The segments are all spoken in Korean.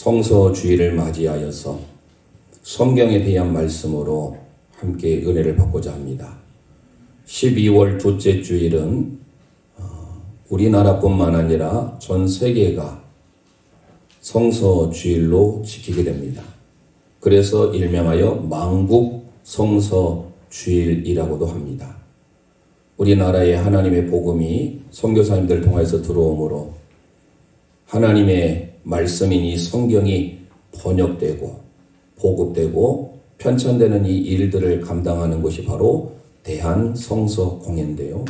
성서주일을 맞이하여서 성경에 대한 말씀으로 함께 은혜를 받고자 합니다. 12월 둘째 주일은 우리나라뿐만 아니라 전 세계가 성서주일로 지키게 됩니다. 그래서 일명하여 만국 성서주일이라고도 합니다. 우리나라에 하나님의 복음이 선교사님들 통해서 들어오므로 하나님의 말씀인 이 성경이 번역되고 보급되고 편찬되는 이 일들을 감당하는 것이 바로 대한성서공회인데요.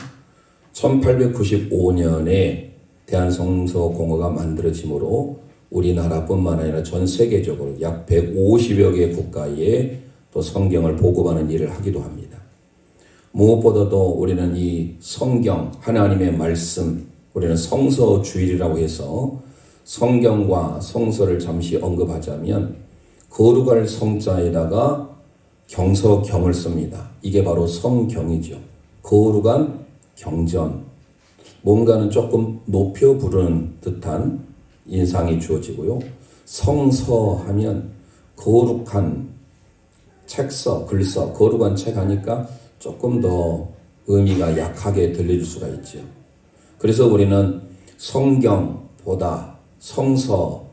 1895년에 대한성서공회가 만들어지므로 우리나라뿐만 아니라 전 세계적으로 약 150여 개 국가에 또 성경을 보급하는 일을 하기도 합니다. 무엇보다도 우리는 이 성경, 하나님의 말씀, 우리는 성서주일이라고 해서 성경과 성서를 잠시 언급하자면 거룩할 성자에다가 경서경을 씁니다. 이게 바로 성경이죠. 거룩한 경전, 뭔가는 조금 높여 부르는 듯한 인상이 주어지고요. 성서하면 거룩한 책서, 글서, 거룩한 책 하니까 조금 더 의미가 약하게 들려줄 수가 있죠. 그래서 우리는 성경보다 성서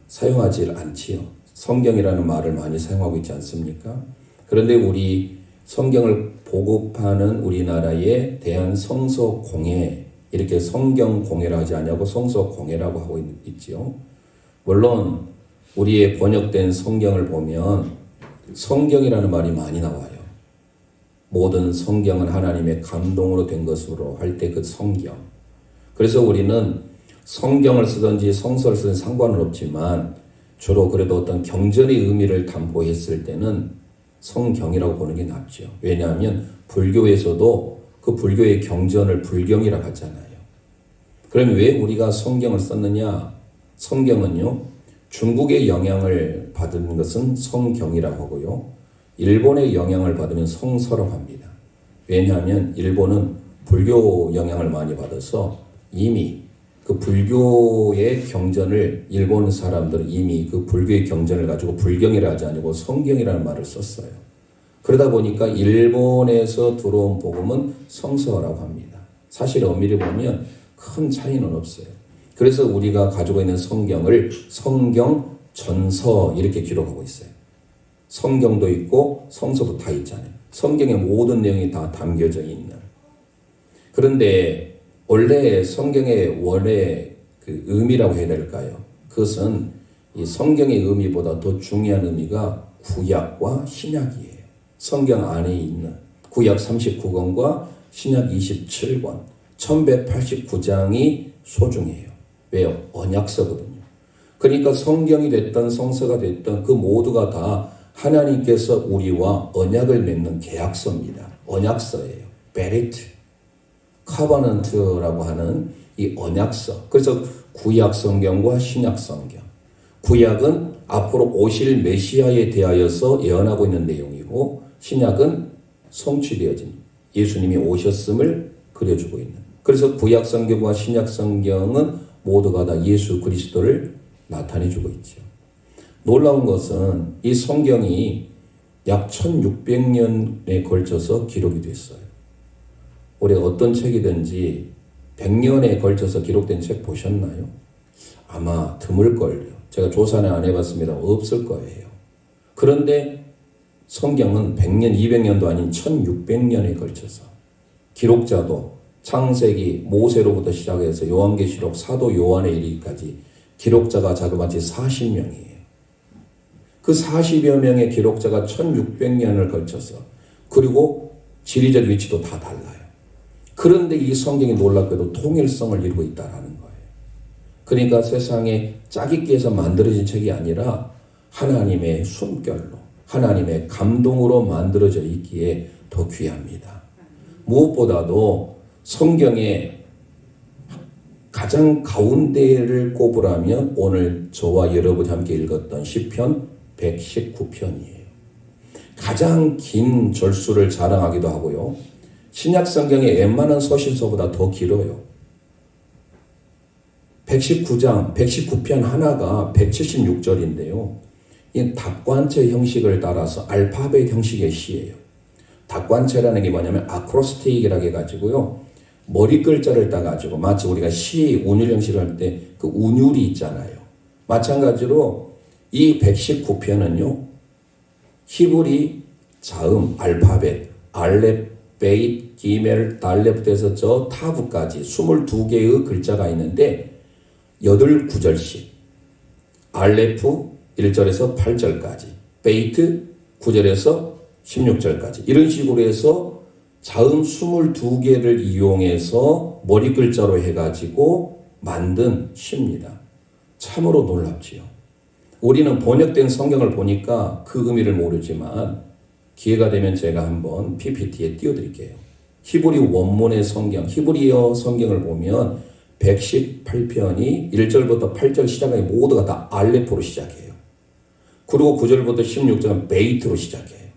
사용하지 않지요. 성경이라는 말을 많이 사용하고 있지 않습니까? 그런데 우리 성경을 보급하는 우리나라의 대한성서공회, 이렇게 성경공회라 하지 않냐고 성서공회라고 하고 있지요. 물론 우리의 번역된 성경을 보면 성경이라는 말이 많이 나와요. 모든 성경은 하나님의 감동으로 된 것으로 할 때 그 성경. 그래서 우리는 성경을 쓰든지 성서를 쓰든 상관은 없지만 주로 그래도 어떤 경전의 의미를 담보했을 때는 성경이라고 보는 게 낫죠. 왜냐하면 불교에서도 그 불교의 경전을 불경이라고 하잖아요. 그럼 왜 우리가 성경을 썼느냐? 성경은요, 중국의 영향을 받은 것은 성경이라고 하고요, 일본의 영향을 받으면 성서라고 합니다. 왜냐하면 일본은 불교 영향을 많이 받아서 이미 그 불교의 경전을, 일본 사람들은 이미 그 불교의 경전을 가지고 불경이라 하지 아니고 성경이라는 말을 썼어요. 그러다 보니까 일본에서 들어온 복음은 성서라고 합니다. 사실 엄밀히 보면 큰 차이는 없어요. 그래서 우리가 가지고 있는 성경을 성경, 전서 이렇게 기록하고 있어요. 성경도 있고 성서도 다 있잖아요. 성경의 모든 내용이 다 담겨져 있는. 그런데 원래 성경의 원래 그 의미라고 해야 될까요? 그것은 이 성경의 의미보다 더 중요한 의미가 구약과 신약이에요. 성경 안에 있는 구약 39권과 신약 27권, 1189장이 소중해요. 왜요? 언약서거든요. 그러니까 성경이 됐던 성서가 됐던 그 모두가 다 하나님께서 우리와 언약을 맺는 계약서입니다. 언약서예요. 베리트, 카바넌트라고 하는 이 언약서. 그래서 구약 성경과 신약 성경. 구약은 앞으로 오실 메시아에 대하여서 예언하고 있는 내용이고, 신약은 성취되어진 예수님이 오셨음을 그려주고 있는. 그래서 구약 성경과 신약 성경은 모두가 다 예수 그리스도를 나타내주고 있죠. 놀라운 것은 이 성경이 약 1600년에 걸쳐서 기록이 됐어요. 우리가 어떤 책이든지 100년에 걸쳐서 기록된 책 보셨나요? 아마 드물걸요. 제가 조사는 안 해봤습니다. 없을 거예요. 그런데 성경은 100년, 200년도 아닌 1600년에 걸쳐서 기록자도 창세기, 모세로부터 시작해서 요한계시록, 사도 요한에 이르기까지 기록자가 자그마치 40명이에요. 그 40여 명의 기록자가 1600년을 걸쳐서, 그리고 지리적 위치도 다 달라요. 그런데 이 성경이 놀랍게도 통일성을 이루고 있다는 거예요. 그러니까 세상에 짜깁기 해서 만들어진 책이 아니라 하나님의 숨결로, 하나님의 감동으로 만들어져 있기에 더 귀합니다. 무엇보다도 성경의 가장 가운데를 꼽으라면 오늘 저와 여러분이 함께 읽었던 시편 119편이에요. 가장 긴 절수를 자랑하기도 하고요. 신약 성경의 웬만한 서신서보다 더 길어요. 119장, 119편 하나가 176절인데요. 이 답관체 형식을 따라서 알파벳 형식의 시예요. 답관체라는 게 뭐냐면 아크로스틱이라고 해가지고요. 머리 글자를 따가지고 마치 우리가 시 운율 형식을 할 때 그 운율이 있잖아요. 마찬가지로 이 119편은요. 히브리 자음 알파벳 알렙, 베잇, 기멜, 달렙부터 해서 저 타브까지 22개의 글자가 있는데 8구절씩 알레프 1절에서 8절까지 베이트 9절에서 16절까지 이런 식으로 해서 자음 22개를 이용해서 머리 글자로 해가지고 만든 시입니다. 참으로 놀랍지요. 우리는 번역된 성경을 보니까 그 의미를 모르지만 기회가 되면 제가 한번 PPT에 띄워드릴게요. 히브리 원문의 성경, 히브리어 성경을 보면 118편이 1절부터 8절 시작하는 모두가 다 알레프로 시작해요. 그리고 9절부터 16절은 베이트로 시작해요.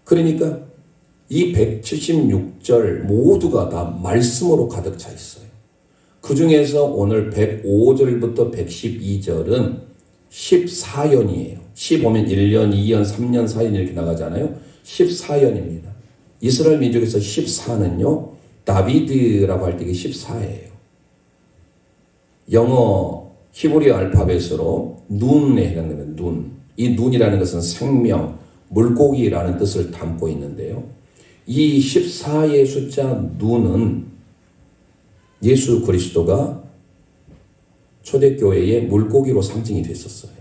그러니까 이 176절 모두가 다 말씀으로 가득 차 있어요. 그 중에서 오늘 105절부터 112절은 14연이에요. 10 보면 1년, 2년, 3년, 4년 이렇게 나가잖아요. 14연입니다. 이스라엘 민족에서 14는요. 다비드라고 할 때 이게 14예요. 영어 히브리 알파벳으로 눈에 해당되는 눈. 이 눈이라는 것은 생명, 물고기라는 뜻을 담고 있는데요. 이 14의 숫자 눈은 예수 그리스도가 초대교회의 물고기로 상징이 됐었어요.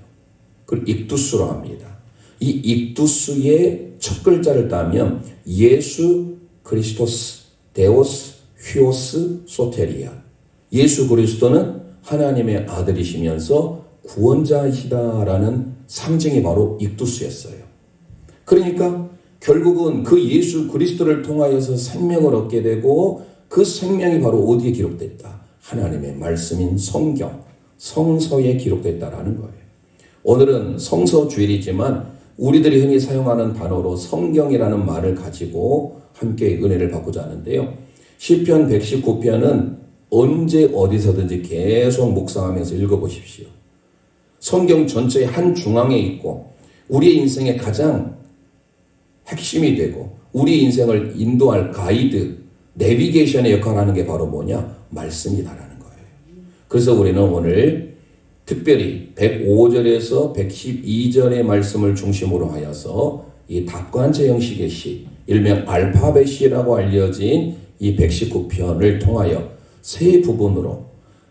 그걸 익두스로 합니다. 이 익두스의 첫 글자를 따면 예수 그리스토스, 데오스, 휘오스, 소테리아. 예수 그리스도는 하나님의 아들이시면서 구원자이시다라는 상징이 바로 익두스였어요. 그러니까 결국은 그 예수 그리스도를 통하여서 생명을 얻게 되고 그 생명이 바로 어디에 기록됐다? 하나님의 말씀인 성경, 성서에 기록됐다라는 거예요. 오늘은 성서 주일이지만 우리들이 흔히 사용하는 단어로 성경이라는 말을 가지고 함께 은혜를 받고자 하는데요. 시편 119편은 언제 어디서든지 계속 묵상하면서 읽어보십시오. 성경 전체의 한 중앙에 있고 우리의 인생의 가장 핵심이 되고 우리 인생을 인도할 가이드, 내비게이션의 역할을 하는 게 바로 뭐냐? 말씀이다라는 거예요. 그래서 우리는 오늘 특별히 105절에서 112절의 말씀을 중심으로 하여서 이 답관체 형식의 시, 일명 알파벳 시라고 알려진 이 119편을 통하여 세 부분으로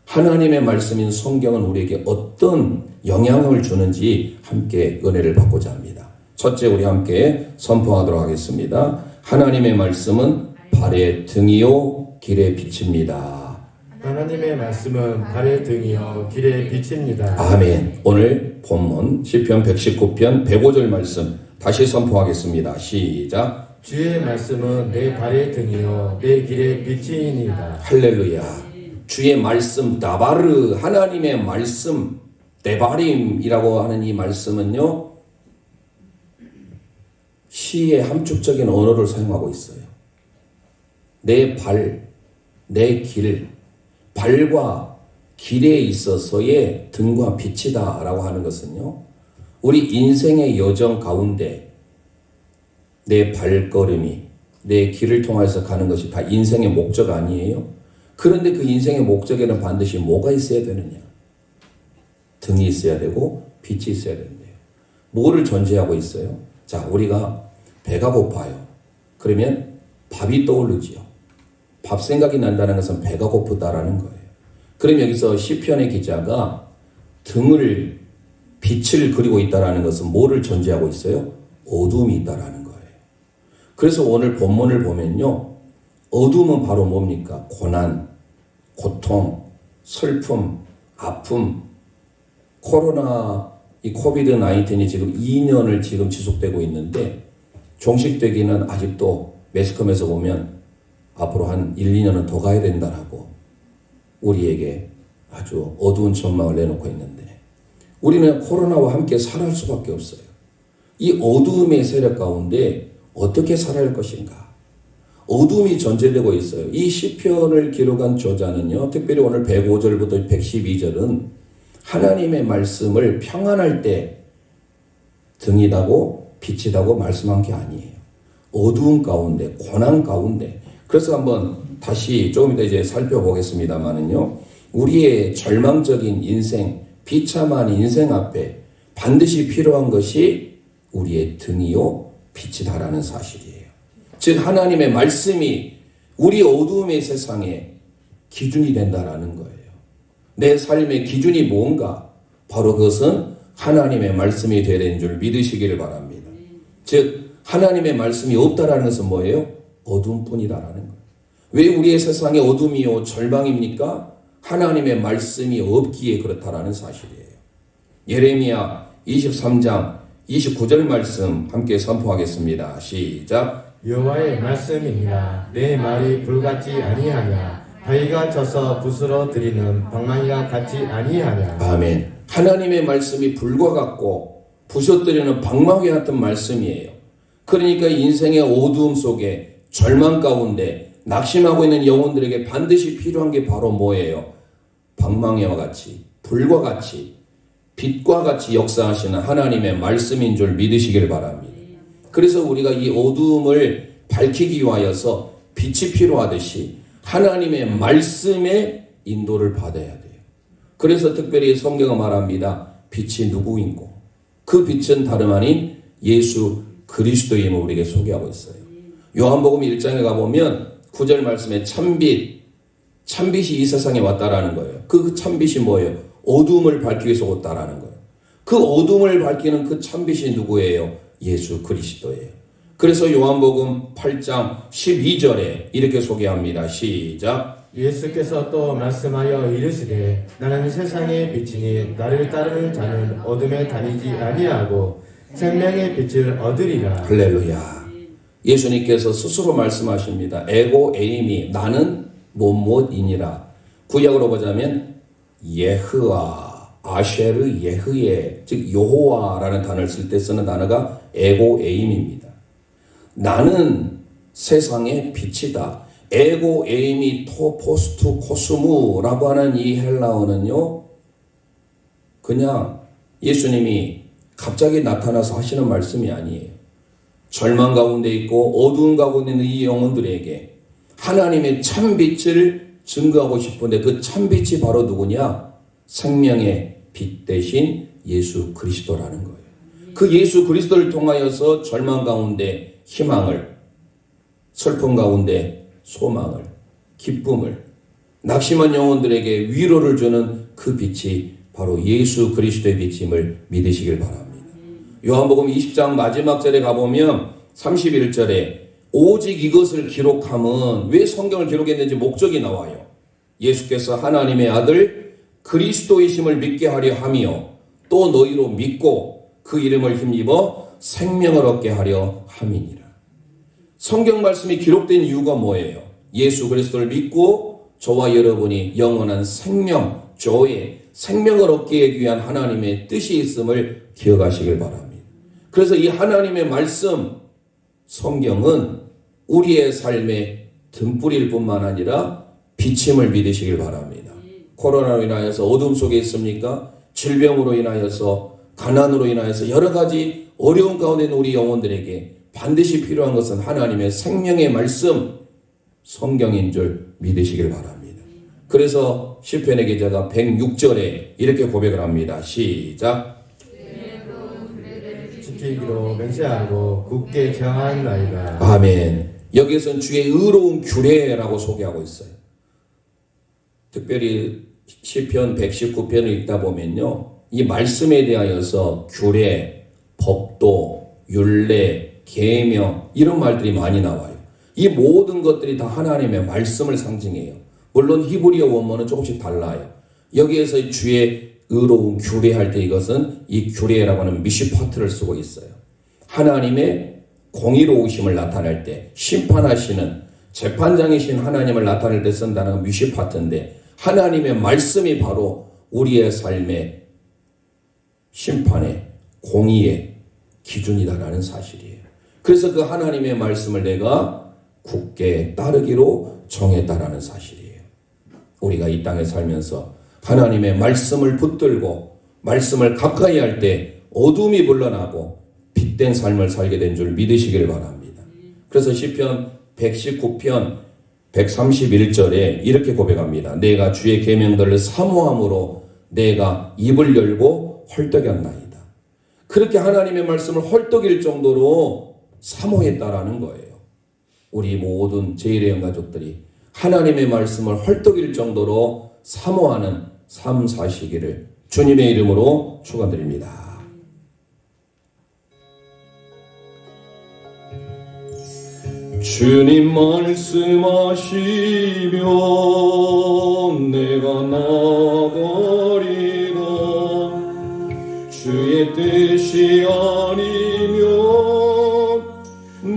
하나님의 말씀인 성경은 우리에게 어떤 영향을 주는지 함께 은혜를 받고자 합니다. 첫째, 우리 함께 선포하도록 하겠습니다. 하나님의 말씀은 발의 등이요 길의 빛입니다. 하나님의 말씀은 발의 등이요 길의 빛입니다. 아멘. 오늘 본문 시편 119편 105절 말씀 다시 선포하겠습니다. 시작. 주의 말씀은 내 발의 등이요 내 길의 빛이니이다. 할렐루야. 주의 말씀 다바르, 하나님의 말씀 데바림이라고 하는 이 말씀은요, 시의 함축적인 언어를 사용하고 있어요. 내 발, 내 길, 발과 길에 있어서의 등과 빛이다 라고 하는 것은요, 우리 인생의 여정 가운데 내 발걸음이 내 길을 통해서 가는 것이 다 인생의 목적 아니에요? 그런데 그 인생의 목적에는 반드시 뭐가 있어야 되느냐? 등이 있어야 되고 빛이 있어야 된대요. 뭐를 전제하고 있어요? 자, 우리가 배가 고파요. 그러면 밥이 떠오르지요. 밥 생각이 난다는 것은 배가 고프다라는 거예요. 그럼 여기서 시편의 기자가 등을 빛을 그리고 있다라는 것은 뭐를 전제하고 있어요? 어둠이 있다라는 거예요. 그래서 오늘 본문을 보면요. 어둠은 바로 뭡니까? 고난, 고통, 슬픔, 아픔, 코로나, 이 코비드-19이 지금 2년을 지금 지속되고 있는데 종식되기는 아직도 매스컴에서 보면 앞으로 한 1, 2년은 더 가야 된다라고 우리에게 아주 어두운 전망을 내놓고 있는데 우리는 코로나와 함께 살아갈 수밖에 없어요. 이 어두움의 세력 가운데 어떻게 살아야 할 것인가? 어둠이 존재되고 있어요. 이 시편을 기록한 저자는요, 특별히 오늘 105절부터 112절은 하나님의 말씀을 평안할 때 등이다고 빛이다고 말씀한 게 아니에요. 어두운 가운데, 고난 가운데. 그래서 한번 다시 조금 이따 이제 살펴보겠습니다만은요, 우리의 절망적인 인생, 비참한 인생 앞에 반드시 필요한 것이 우리의 등이요, 빛이다라는 사실이에요. 즉, 하나님의 말씀이 우리 어두움의 세상에 기준이 된다라는 거예요. 내 삶의 기준이 뭔가? 바로 그것은 하나님의 말씀이 되어야 되는 줄 믿으시기를 바랍니다. 즉, 하나님의 말씀이 없다라는 것은 뭐예요? 어둠뿐이다라는 거예요. 왜 우리의 세상에 어둠이요, 절망입니까? 하나님의 말씀이 없기에 그렇다라는 사실이에요. 예레미야 23장 29절 말씀 함께 선포하겠습니다. 시작. 여호와의 말씀이니라. 내 말이 불같지 아니하냐. 바위가 져서 붓으로 드리는 방망이가 같지 아니하냐. 아멘. 하나님의 말씀이 불과 같고 부셔뜨리는 방망이 같은 말씀이에요. 그러니까 인생의 어두움 속에 절망 가운데 낙심하고 있는 영혼들에게 반드시 필요한 게 바로 뭐예요? 방망이와 같이, 불과 같이, 빛과 같이 역사하시는 하나님의 말씀인 줄 믿으시길 바랍니다. 그래서 우리가 이 어두움을 밝히기 위하여서 빛이 필요하듯이 하나님의 말씀의 인도를 받아야 돼요. 그래서 특별히 성경은 말합니다. 빛이 누구인고? 그 빛은 다름 아닌 예수 그리스도임을 우리에게 소개하고 있어요. 요한복음 1장에 가보면 9절 말씀에 참빛이 이 세상에 왔다라는 거예요. 그 참빛이 뭐예요? 어둠을 밝히기 위해서 왔다라는 거예요. 그 어둠을 밝히는 그 참빛이 누구예요? 예수 그리스도예요. 그래서 요한복음 8장 12절에 이렇게 소개합니다. 시작. 예수께서 또 말씀하여 이르시되 나는 세상의 빛이니 나를 따르는 자는 어둠에 다니지 아니하고 생명의 빛을 얻으리라. 할렐루야. 예수님께서 스스로 말씀하십니다. 에고 에이미 나는 무엇이니라. 구약으로 보자면 예흐와 아쉐르 예흐예, 즉 여호와라는 단어를 쓸 때 쓰는 단어가 에고 에임입니다. 나는 세상의 빛이다. 에고 에이미 토 포스투 코스무라고 하는 이 헬라어는요, 그냥 예수님이 갑자기 나타나서 하시는 말씀이 아니에요. 절망 가운데 있고 어두운 가운데 있는 이 영혼들에게 하나님의 참빛을 증거하고 싶은데 그 참빛이 바로 누구냐? 생명의 빛 대신 예수 그리스도라는 거예요. 그 예수 그리스도를 통하여서 절망 가운데 희망을, 슬픔 가운데 소망을, 기쁨을, 낙심한 영혼들에게 위로를 주는 그 빛이 바로 예수 그리스도의 빛임을 믿으시길 바랍니다. 요한복음 20장 마지막 절에 가보면 31절에 오직 이것을 기록함은, 왜 성경을 기록했는지 목적이 나와요. 예수께서 하나님의 아들 그리스도이심을 믿게 하려 하며 또 너희로 믿고 그 이름을 힘입어 생명을 얻게 하려 함이니라. 성경 말씀이 기록된 이유가 뭐예요? 예수 그리스도를 믿고 저와 여러분이 영원한 생명, 저의 생명을 얻기 위한 하나님의 뜻이 있음을 기억하시길 바랍니다. 그래서 이 하나님의 말씀, 성경은 우리의 삶의 등불일 뿐만 아니라 빛임을 믿으시길 바랍니다. 코로나로 인하여서 어둠 속에 있습니까? 질병으로 인하여서, 가난으로 인하여서 여러 가지 어려운 가운데 있는 우리 영혼들에게 반드시 필요한 것은 하나님의 생명의 말씀, 성경인 줄 믿으시길 바랍니다. 그래서 시편의 기자가 106절에 이렇게 고백을 합니다. 시작. 지키기로 맹세하고 굳게 정하나이다. 아멘. 여기에서는 주의 의로운 규례라고 소개하고 있어요. 특별히 시편 119편을 읽다 보면요, 이 말씀에 대하여서 규례, 법도, 율례, 계명 이런 말들이 많이 나와요. 이 모든 것들이 다 하나님의 말씀을 상징해요. 물론 히브리어 원문은 조금씩 달라요. 여기에서 주의 의로운 규례할 때 이것은 이 규례라고 하는 미시파트를 쓰고 있어요. 하나님의 공의로우심을 나타낼 때, 심판하시는 재판장이신 하나님을 나타낼 때 쓴다는 미시파트인데, 하나님의 말씀이 바로 우리의 삶의 심판의 공의의 기준이다라는 사실이에요. 그래서 그 하나님의 말씀을 내가 굳게 따르기로 정했다라는 사실이에요. 우리가 이 땅에 살면서 하나님의 말씀을 붙들고 말씀을 가까이 할 때 어둠이 물러나고 빛된 삶을 살게 된 줄 믿으시길 바랍니다. 그래서 시편 119편 131절에 이렇게 고백합니다. 내가 주의 계명들을 사모함으로 내가 입을 열고 헐떡였나이다. 그렇게 하나님의 말씀을 헐떡일 정도로 사모했다라는 거예요. 우리 모든 제1의 가족들이 하나님의 말씀을 헐떡일 정도로 사모하는 삶 사시기를 주님의 이름으로 축원드립니다. 주님 말씀하시면 내가 나가리라. 주의 뜻이 아니면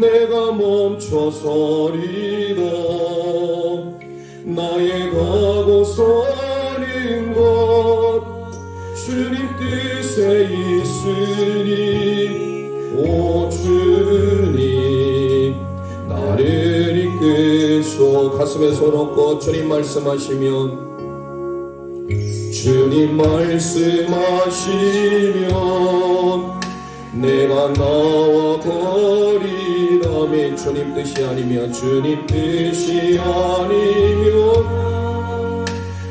내가 멈춰서리라. 나의 가고 서는 것 주님 뜻에 있으니 오 주님 나를 이끄소. 가슴에 손 얹고 주님 말씀하시면 주님 말씀하시면 내가 나와 거리라면 주님 뜻이 아니면 주님 뜻이 아니면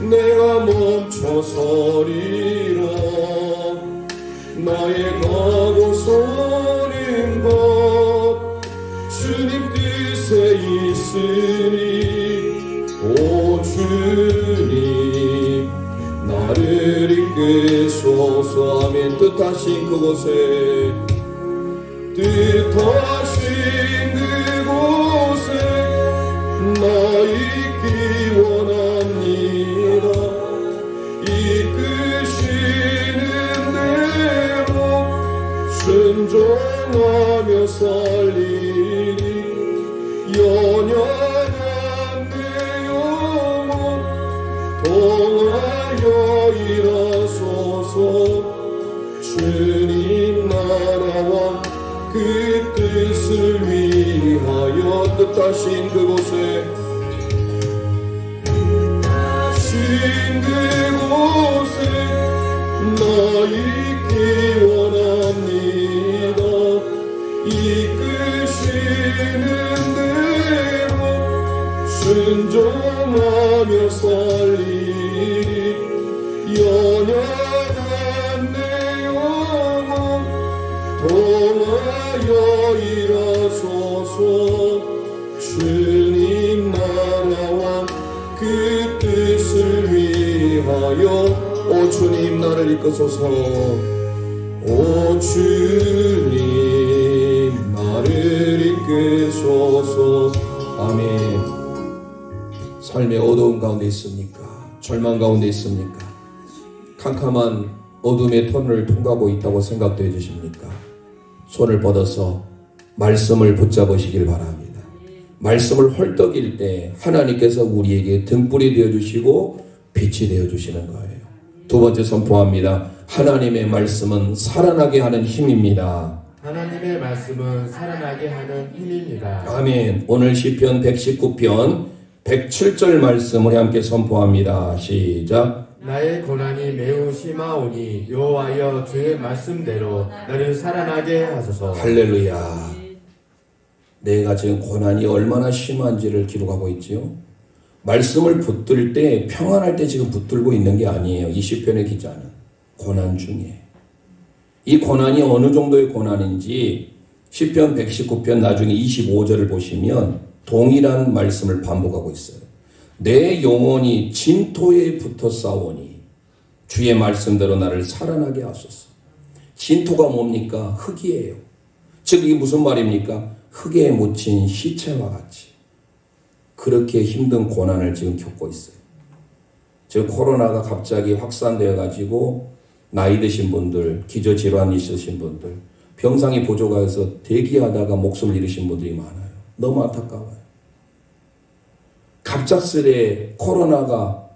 내가 멈춰서리라. 나의 가고 서는 것 주님 뜻에 있으니 오 주님 나를 이끄소서. 아멘. 뜻하신 그곳에 나 있기 원합니다. 이끄시는 대로 순종하며 살리니 연연한 내 영혼 통하여 일하소서. 주님 나라와 그 뜻을 위하여 뜻하신 그곳에 나 있기 원합니다. 이끄시는 대로 순종하며 살리니 연연한 내 영혼 통하여 일하소서. 주님 나라와 그 뜻을 위하여 오 주님 나를 이끄소서. 오 주님 나를 이끄소서. 아멘. 삶의 어두운 가운데 있습니까? 절망 가운데 있습니까? 캄캄한 어둠의 터널을 통과하고 있다고 생각되어 주십니까? 손을 뻗어서 말씀을 붙잡으시길 바랍니다. 말씀을 헐떡일 때 하나님께서 우리에게 등불이 되어주시고 빛이 되어주시는 거예요. 두 번째 선포합니다. 하나님의 말씀은 살아나게 하는 힘입니다. 하나님의 말씀은 살아나게 하는 힘입니다. 아멘. 오늘 시편 119편 107절 말씀을 함께 선포합니다. 시작. 나의 고난이 매우 심하오니 여호와여 주의 말씀대로 나를 살아나게 하소서. 할렐루야. 내가 지금 고난이 얼마나 심한지를 기록하고 있지요. 말씀을 붙들 때 평안할 때 지금 붙들고 있는 게 아니에요. 이 시편의 기자는 고난 중에 이 고난이 어느 정도의 고난인지 시편 119편 나중에 25절을 보시면 동일한 말씀을 반복하고 있어요. 내 영혼이 진토에 붙어 싸우니 주의 말씀대로 나를 살아나게 하소서. 진토가 뭡니까? 흙이에요. 즉 이게 무슨 말입니까? 흙에 묻힌 시체와 같이 그렇게 힘든 고난을 지금 겪고 있어요. 즉 코로나가 갑자기 확산되어 가지고 나이 드신 분들, 기저질환 있으신 분들, 병상이 부족해서 대기하다가 목숨을 잃으신 분들이 많아요. 너무 안타까워요. 갑작스레 코로나가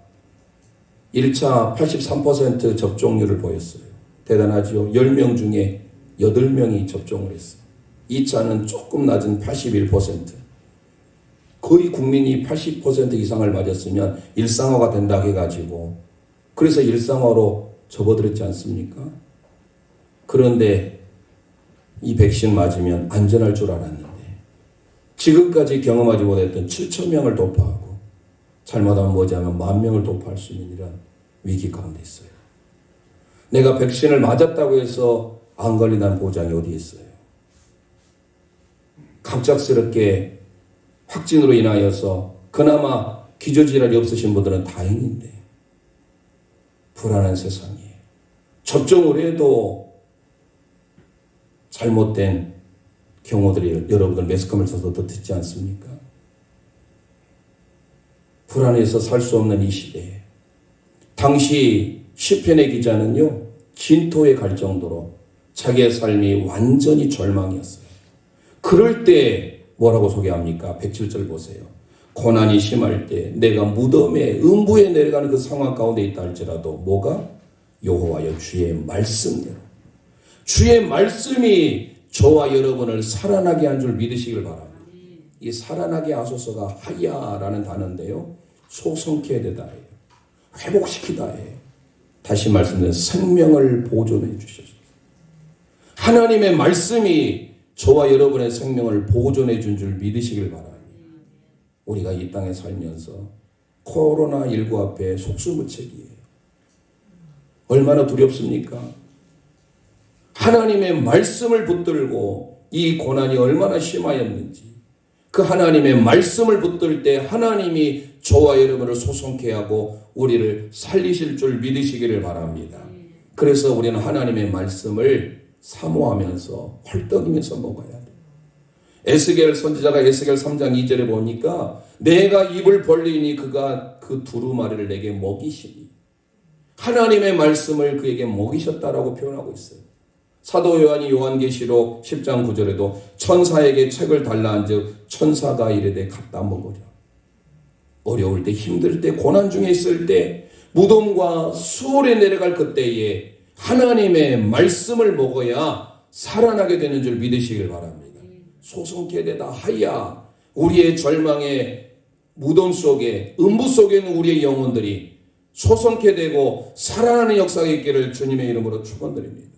1차 83% 접종률을 보였어요. 대단하죠. 10명 중에 8명이 접종을 했어요. 2차는 조금 낮은 81%. 거의 국민이 80% 이상을 맞았으면 일상화가 된다 해가지고 그래서 일상화로 접어들었지 않습니까? 그런데 이 백신 맞으면 안전할 줄 알았는데 지금까지 경험하지 못했던 7,000명을 돌파하고 잘못하면 머지않으면 10,000명을 돌파할 수 있는 이런 위기 가운데 있어요. 내가 백신을 맞았다고 해서 안 걸린다는 보장이 어디 있어요? 갑작스럽게 확진으로 인하여서 그나마 기저질환이 없으신 분들은 다행인데 불안한 세상이에요. 접종을 해도 잘못된 경우들이 여러분들 매스컴을 써서 더 듣지 않습니까? 불안해서 살 수 없는 이 시대에 당시 시편의 기자는요 진토에 갈 정도로 자기의 삶이 완전히 절망이었어요. 그럴 때 뭐라고 소개합니까? 107절 보세요. 고난이 심할 때 내가 무덤에 음부에 내려가는 그 상황 가운데 있다 할지라도 뭐가? 여호와여 주의 말씀대로 주의 말씀이 저와 여러분을 살아나게 한 줄 믿으시길 바랍니다. 이 살아나게 하소서가 하야라는 단어인데요. 소성케 되다예요. 회복시키다예요. 다시 말씀드리면 생명을 보존해 주셔서 하나님의 말씀이 저와 여러분의 생명을 보존해 준 줄 믿으시길 바랍니다. 우리가 이 땅에 살면서 코로나19 앞에 속수무책이에요. 얼마나 두렵습니까? 하나님의 말씀을 붙들고 이 고난이 얼마나 심하였는지 그 하나님의 말씀을 붙들 때 하나님이 저와 여러분을 소송케 하고 우리를 살리실 줄 믿으시기를 바랍니다. 그래서 우리는 하나님의 말씀을 사모하면서 헐떡이면서 먹어야 돼요. 에스겔 선지자가 에스겔 3장 2절에 보니까 내가 입을 벌리니 그가 그 두루마리를 내게 먹이시니 하나님의 말씀을 그에게 먹이셨다라고 표현하고 있어요. 사도 요한이 요한계시록 10장 9절에도 천사에게 책을 달라 한즉 천사가 이르되 갖다 먹으려. 어려울 때 힘들 때 고난 중에 있을 때 무덤과 수월에 내려갈 그때에 하나님의 말씀을 먹어야 살아나게 되는 줄 믿으시길 바랍니다. 소송케 되다 하야 우리의 절망의 무덤 속에 음부 속에 있는 우리의 영혼들이 소송케 되고 살아나는 역사가 있기를 주님의 이름으로 축원드립니다.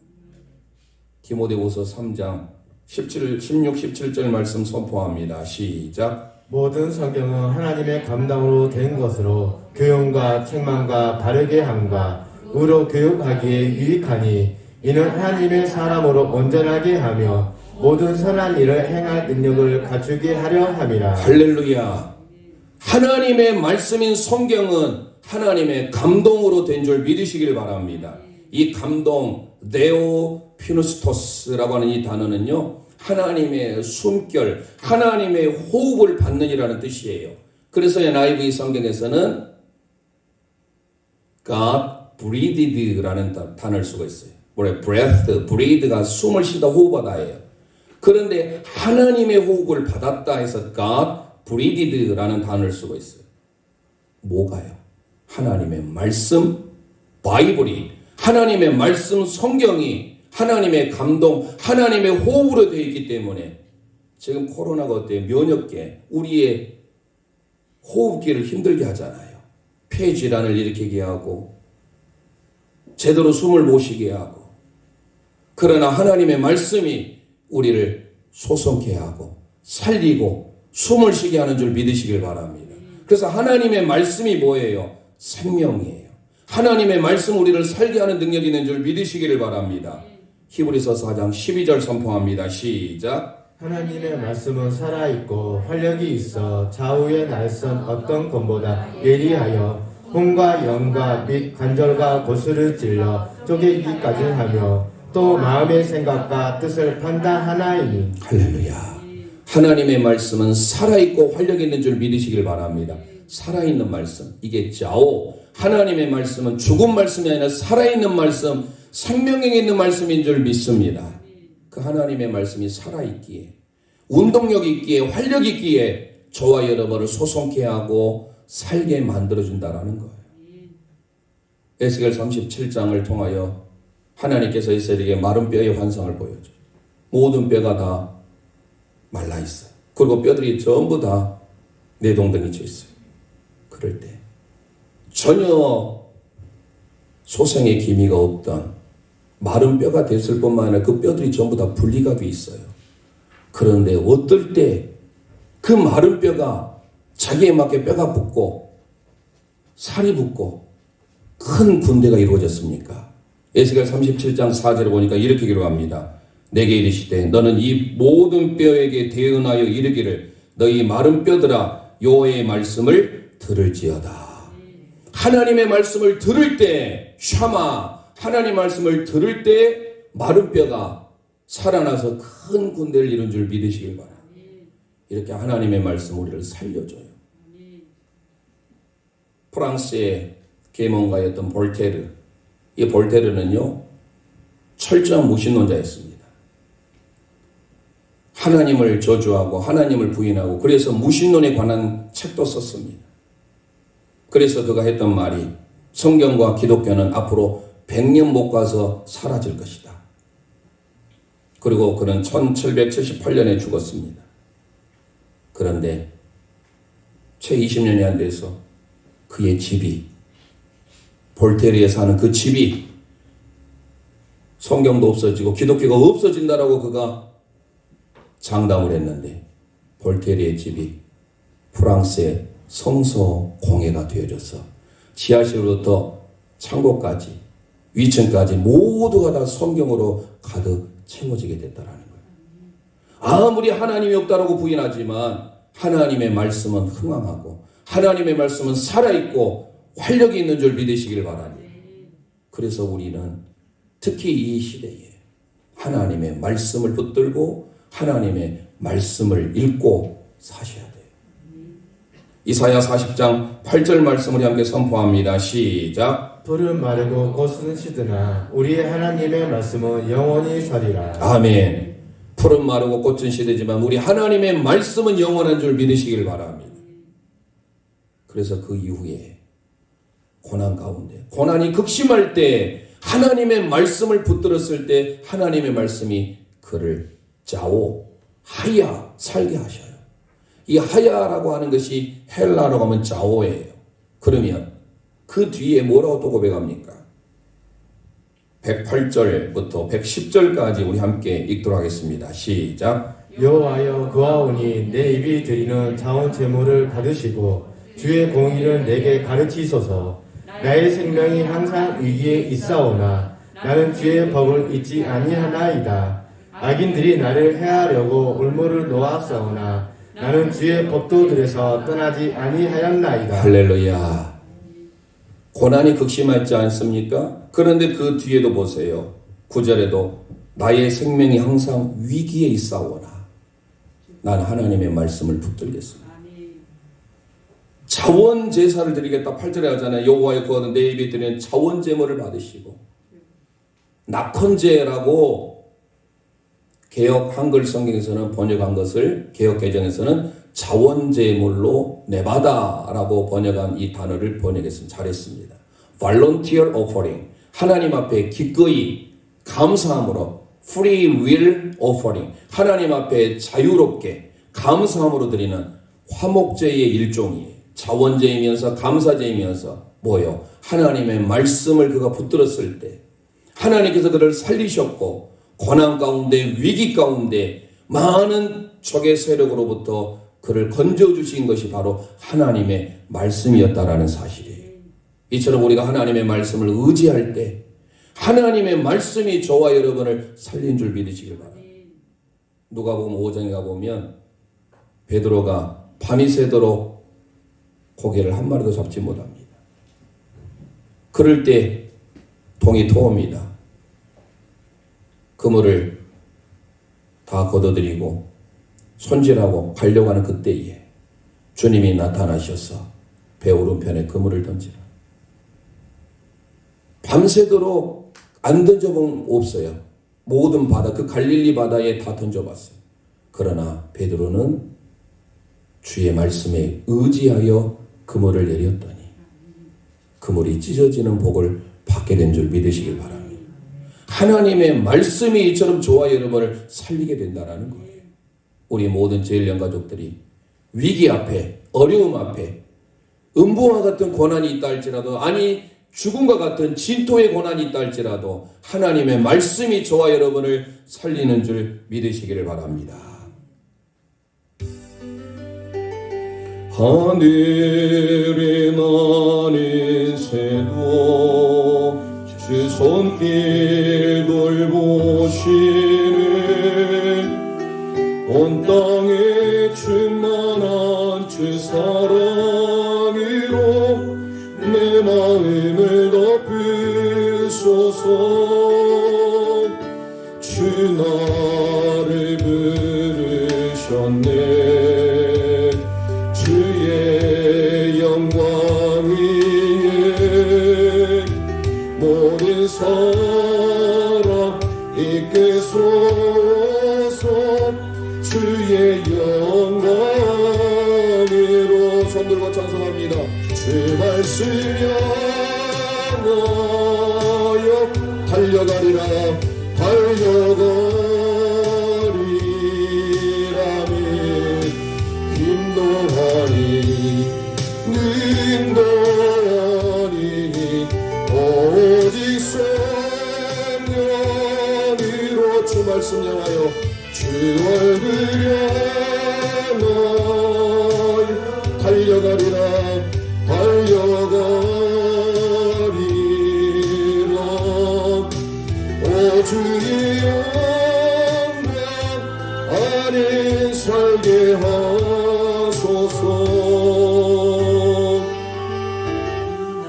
디모데후서 3장 16, 17절 말씀 선포합니다. 시작. 모든 성경은 하나님의 감당으로 된 것으로 교훈과 책망과 바르게 함과 의로 교육하기에 유익하니 이는 하나님의 사람으로 온전하게 하며 모든 선한 일을 행할 능력을 갖추게 하려 함이라. 할렐루야. 하나님의 말씀인 성경은 하나님의 감동으로 된 줄 믿으시길 바랍니다. 이 감동 네오피누스토스라고 하는 이 단어는요 하나님의 숨결, 하나님의 호흡을 받는이라는 뜻이에요. 그래서 NIV 성경에서는 God breathed라는 단어를 쓰고 있어요. 뭐래? breath, breathe가 숨을 쉬다 호흡하다예요. 그런데 하나님의 호흡을 받았다 해서 God breathed라는 단어를 쓰고 있어요. 뭐가요? 하나님의 말씀, 바이블이 하나님의 말씀 성경이 하나님의 감동, 하나님의 호흡으로 되어 있기 때문에 지금 코로나가 어때요? 면역계, 우리의 호흡기를 힘들게 하잖아요. 폐질환을 일으키게 하고 제대로 숨을 못 쉬게 하고 그러나 하나님의 말씀이 우리를 소성케 하고 살리고 숨을 쉬게 하는 줄 믿으시길 바랍니다. 그래서 하나님의 말씀이 뭐예요? 생명이에요. 하나님의 말씀 우리를 살게 하는 능력이 있는 줄 믿으시기를 바랍니다. 히브리서 4장 12절 선포합니다. 시작. 하나님의 말씀은 살아있고 활력이 있어 좌우의 날선 어떤 검보다 예리하여 혼과 영과 및 관절과 고수를 찔러 쪼개기까지 하며 또 마음의 생각과 뜻을 판단하나이니. 할렐루야. 하나님의 말씀은 살아있고 활력이 있는 줄 믿으시길 바랍니다. 살아있는 말씀, 이게 자오. 하나님의 말씀은 죽은 말씀이 아니라 살아있는 말씀, 생명력이 있는 말씀인 줄 믿습니다. 그 하나님의 말씀이 살아있기에, 운동력이 있기에, 활력이 있기에 저와 여러분을 소송케 하고 살게 만들어준다라는 거예요. 에스겔 37장을 통하여 하나님께서 이스라엘에게 마른 뼈의 환상을 보여줘요. 모든 뼈가 다 말라있어요. 그리고 뼈들이 전부 다 뇌동댕이 쳐 있어요. 그럴 때 전혀 소생의 기미가 없던 마른 뼈가 됐을 뿐만 아니라 그 뼈들이 전부 다 분리가 돼 있어요. 그런데 어떨 때 그 마른 뼈가 자기에 맞게 뼈가 붙고 살이 붙고 큰 군대가 이루어졌습니까? 에스겔 37장 4절을 보니까 이렇게 기록합니다. 내게 이르시되 너는 이 모든 뼈에게 대언하여 이르기를 너희 마른 뼈들아 여호와의 말씀을 들을지어다. 하나님의 말씀을 들을 때 샤마 하나님의 말씀을 들을 때 마른 뼈가 살아나서 큰 군대를 이룬 줄 믿으시길 바랍니다. 이렇게 하나님의 말씀 우리를 살려줘요. 프랑스의 계몽가였던 볼테르, 이 볼테르는요 철저한 무신론자였습니다. 하나님을 저주하고 하나님을 부인하고 그래서 무신론에 관한 책도 썼습니다. 그래서 그가 했던 말이 성경과 기독교는 앞으로 100년 못 가서 사라질 것이다. 그리고 그는 1778년에 죽었습니다. 그런데 채 20년이 안 돼서 그의 집이 볼테르에 사는 그 집이 성경도 없어지고 기독교가 없어진다라고 그가 장담을 했는데 볼테르의 집이 프랑스의 성서 공예가 되어져서 지하실부터 창고까지 위층까지 모두가 다 성경으로 가득 채워지게 됐다라는 거예요. 아무리 하나님이 없다라고 부인하지만 하나님의 말씀은 흥황하고 하나님의 말씀은 살아있고 활력이 있는 줄 믿으시길 바랍니다. 그래서 우리는 특히 이 시대에 하나님의 말씀을 붙들고 하나님의 말씀을 읽고 사셔야 돼요. 이사야 40장 8절 말씀을 함께 선포합니다. 시작. 푸른 마르고 꽃은 시드나 우리의 하나님의 말씀은 영원히 서리라. 아멘. 푸른 마르고 꽃은 시들지만 우리 하나님의 말씀은 영원한 줄 믿으시길 바랍니다. 그래서 그 이후에 고난 가운데 고난이 극심할 때 하나님의 말씀을 붙들었을 때 하나님의 말씀이 그를 자오 하야 살게 하셔요. 이 하야라고 하는 것이 헬라로 가면 자오예요. 그러면 그 뒤에 뭐라고 또 고백합니까? 108절부터 110절까지 우리 함께 읽도록 하겠습니다. 시작. 여호와여 그하오니 내 입이 드리는 자원 제물을 받으시고 주의 공의를 내게 가르치소서. 나의 생명이 항상 위기에 있사오나 나는 주의 법을 잊지 아니하나이다. 악인들이 나를 해하려고 올무를 놓았사오나 나는 주의 법도들에서 떠나지 아니하였나이다. 할렐루야. 고난이 극심하지 않습니까? 그런데 그 뒤에도 보세요. 9절에도 나의 생명이 항상 위기에 있사오나 나는 하나님의 말씀을 붙들겠습니다. 자원 제사를 드리겠다 8절에 하잖아요. 여호와의 구하는 내 입에 드리는 자원 제물을 받으시고 낙헌제라고 개역 한글 성경에서는 번역한 것을 개역 개정에서는 자원 제물로 내바다라고 번역한 이 단어를 번역했습니다. 잘했습니다. Volunteer offering 하나님 앞에 기꺼이 감사함으로 free will offering 하나님 앞에 자유롭게 감사함으로 드리는 화목제의 일종이에요. 자원제이면서 감사제이면서 뭐요? 하나님의 말씀을 그가 붙들었을 때 하나님께서 그를 살리셨고 고난 가운데 위기 가운데 많은 적의 세력으로부터 그를 건져주신 것이 바로 하나님의 말씀이었다라는 사실이에요. 이처럼 우리가 하나님의 말씀을 의지할 때 하나님의 말씀이 저와 여러분을 살린 줄 믿으시길 바랍니다. 누가복음 5장에 가보면 베드로가 밤이 새도록 고개를 한 마리도 잡지 못합니다. 그럴 때 동이 토옵니다. 그물을 다 걷어들이고 손질하고 가려고 하는 그때에 주님이 나타나셔서 배 오른편에 그물을 던지라. 밤새도록 안 던져본 없어요. 모든 바다, 그 갈릴리 바다에 다 던져봤어요. 그러나 베드로는 주의 말씀에 의지하여 그물을 내렸더니 그물이 찢어지는 복을 받게 된 줄 믿으시길 바랍니다. 하나님의 말씀이 이처럼 저와 여러분을 살리게 된다는 거예요. 우리 모든 제일령 가족들이 위기 앞에 어려움 앞에 음부와 같은 고난이 있다 할지라도, 아니 죽음과 같은 진토의 고난이 있다 할지라도 하나님의 말씀이 저와 여러분을 살리는 줄 믿으시기를 바랍니다. 하늘에 나는 새도 주 손길 돌보시는 온 땅에 충만한 주 사랑으로 내 마음을 덮으소서. 주 나를 부르셨네. 주의 영광 위에 모든 사람 이끄소서. 주의 영광으로 손들고 찬송합니다. 주 말씀 향하여 달려가리라. 달려가리라니 힘도하니 능도하니 오직 성령으로 주 말씀 향하여 주 얼굴 향하여 달려가리라. 달려가리라. 오 주의 영광 안에 살게 하소서.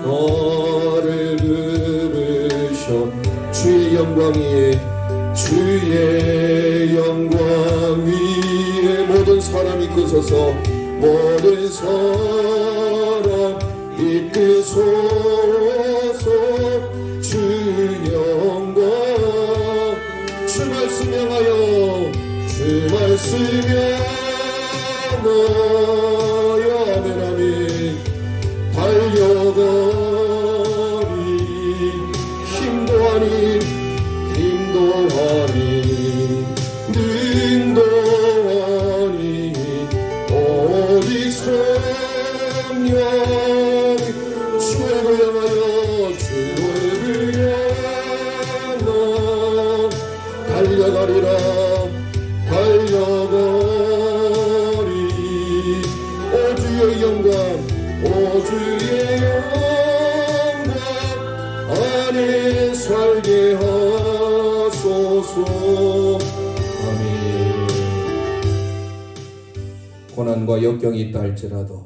나를 부르셔 주의 영광 위에, 주의 영광 위에 모든 사람 이끄소서. 모든 사람 이끄소서. 주 영광 주 말씀 향하여 주 말씀 향하여 아멘 아멘 달려가리. 힘도하니 힘도하니 능도하니 오직 성령 주를 향하여 주를 향하여 달려가리라. 달려가리. 오 주의 영광 오 주의 영광 안에 살게 하소서. 아멘. 고난과 역경이 있다 할지라도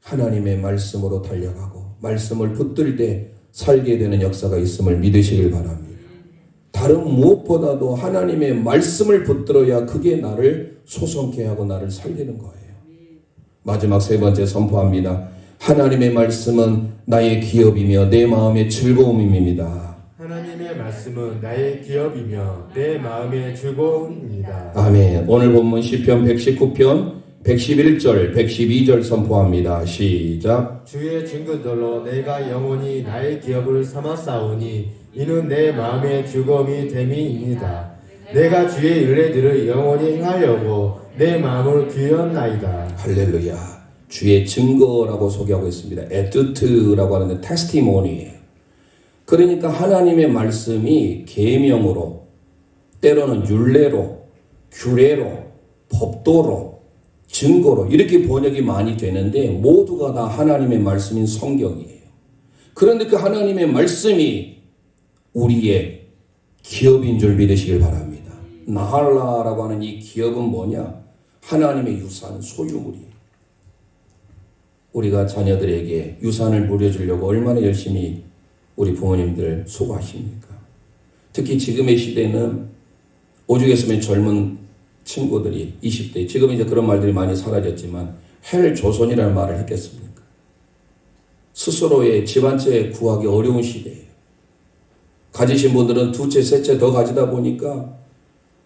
하나님의 말씀으로 달려가고 말씀을 붙들 때 살게 되는 역사가 있음을 믿으시길 바랍니다. 다른 무엇보다도 하나님의 말씀을 붙들어야 그게 나를 소성케 하고 나를 살리는 거예요. 마지막 세 번째 선포합니다. 하나님의 말씀은 나의 기업이며 내 마음의 즐거움입니다. 하나님의 말씀은 나의 기업이며 내 마음의 즐거움입니다. 아멘. 오늘 본문 시편 119편 111절 112절 선포합니다. 시작. 주의 증거들로 내가 영원히 나의 기업을 삼았사오니 이는 내 마음의 즐거움이 됨이니이다. 내가 주의 윤례들을 영원히 행하려고 내 마음을 기었나이다. 할렐루야. 주의 증거라고 소개하고 있습니다. 에투트라고 하는데 테스티모니예요. 그러니까 하나님의 말씀이 계명으로, 때로는 율례로, 규례로, 법도로, 증거로 이렇게 번역이 많이 되는데 모두가 다 하나님의 말씀인 성경이에요. 그런데 그 하나님의 말씀이 우리의 기업인 줄 믿으시길 바랍니다. 나할라라고 하는 이 기업은 뭐냐? 하나님의 유산, 소유물이에요. 우리가 자녀들에게 유산을 물려주려고 얼마나 열심히 우리 부모님들 수고하십니까? 특히 지금의 시대는 오죽했으면 젊은 친구들이 20대, 지금 이제 그런 말들이 많이 사라졌지만 헬 조선이라는 말을 했겠습니까? 스스로의 집안채 구하기 어려운 시대예요. 가지신 분들은 두 채, 세 채 더 가지다 보니까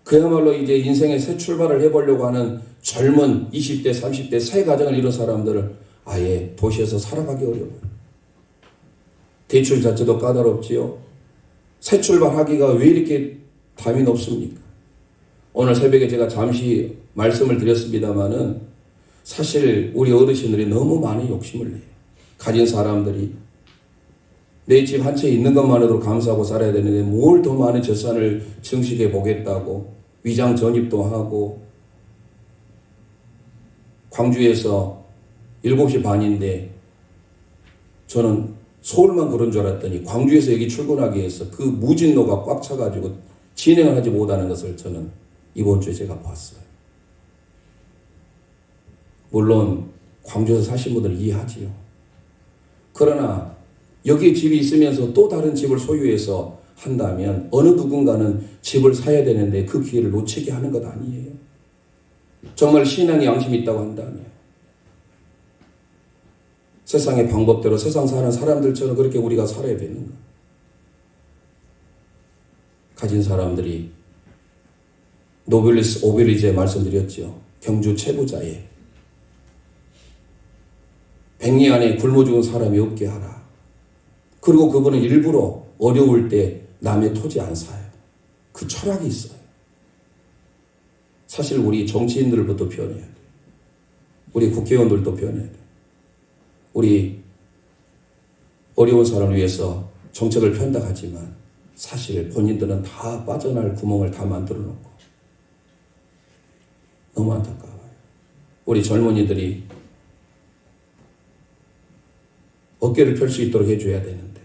그야말로 이제 인생의 새 출발을 해보려고 하는 젊은 20대, 30대 새 가정을 이룬 사람들을 아예 도시에서 살아가기 어려워요. 대출 자체도 까다롭지요. 새 출발하기가 왜 이렇게 담이 높습니까? 오늘 새벽에 제가 잠시 말씀을 드렸습니다마는 사실 우리 어르신들이 너무 많이 욕심을 내요. 가진 사람들이 내 집 한 채 있는 것만으로도 감사하고 살아야 되는데 뭘 더 많은 재산을 증식해 보겠다고 위장 전입도 하고, 광주에서 7시 반인데 저는 서울만 그런 줄 알았더니 광주에서 여기 출근하기 위해서 그 무진로가 꽉 차가지고 진행을 하지 못하는 것을 저는 이번 주에 제가 봤어요. 물론 광주에서 사신 분들은 이해하지요. 그러나 여기에 집이 있으면서 또 다른 집을 소유해서 한다면 어느 누군가는 집을 사야 되는데 그 기회를 놓치게 하는 것 아니에요. 정말 신앙의 양심이 있다고 한다면 세상의 방법대로 세상 사는 사람들처럼 그렇게 우리가 살아야 되는가? 가진 사람들이 노빌리스 오빌리제 말씀드렸죠. 경주 채부자에 100리 안에 굶어 죽은 사람이 없게 하라. 그리고 그분은 일부러 어려울 때 남의 토지 안 사요. 그 철학이 있어요. 사실 우리 정치인들부터 변해야 돼요. 우리 국회의원들도 변해야 돼요. 우리 어려운 사람을 위해서 정책을 편다 하지만 사실 본인들은 다 빠져날 구멍을 다 만들어 놓고 너무 안타까워요. 우리 젊은이들이 어깨를 펼 수 있도록 해줘야 되는데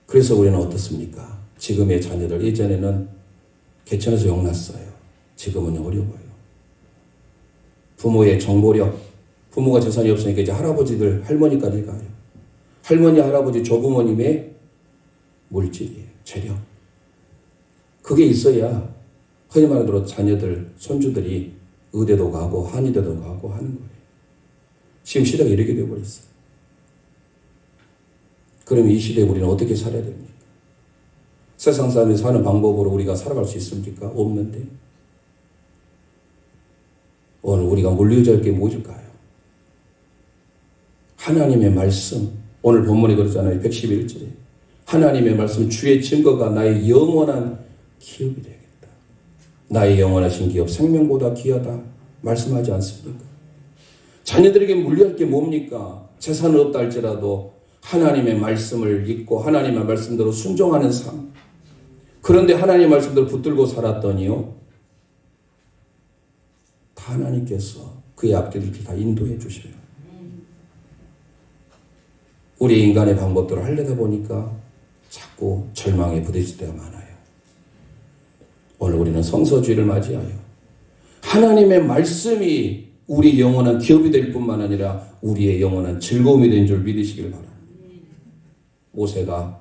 그래서 우리는 어떻습니까? 지금의 자녀들 예전에는 개천에서 용났어요. 지금은 어려워요. 부모의 정보력, 부모가 재산이 없으니까 이제 할아버지들, 할머니까지 가요. 할머니, 할아버지, 조부모님의 물질이에요. 재력. 그게 있어야 흔히 말하는 자녀들, 손주들이 의대도 가고 한의대도 가고 하는 거예요. 지금 시대가 이렇게 되어버렸어요. 그러면 이 시대에 우리는 어떻게 살아야 됩니까? 세상 사람이 사는 방법으로 우리가 살아갈 수 있습니까? 없는데. 오늘 우리가 물려줘야 할 게 무엇일까요? 하나님의 말씀. 오늘 본문에 그러잖아요. 111절에. 하나님의 말씀, 주의 증거가 나의 영원한 기업이 되겠다. 나의 영원하신 기업, 생명보다 귀하다. 말씀하지 않습니까? 자녀들에게 물려할 게 뭡니까? 재산은 없다 할지라도 하나님의 말씀을 읽고 하나님의 말씀대로 순종하는 삶. 그런데 하나님의 말씀대로 붙들고 살았더니요. 다 하나님께서 그의 앞길을 다 인도해 주셔요. 우리 인간의 방법대로 하려다 보니까 자꾸 절망에 부딪힐 때가 많아요. 오늘 우리는 성서주의를 맞이하여 하나님의 말씀이 우리의 영원한 기업이 될 뿐만 아니라 우리의 영원한 즐거움이 된 줄 믿으시길 바랍니다. 모세가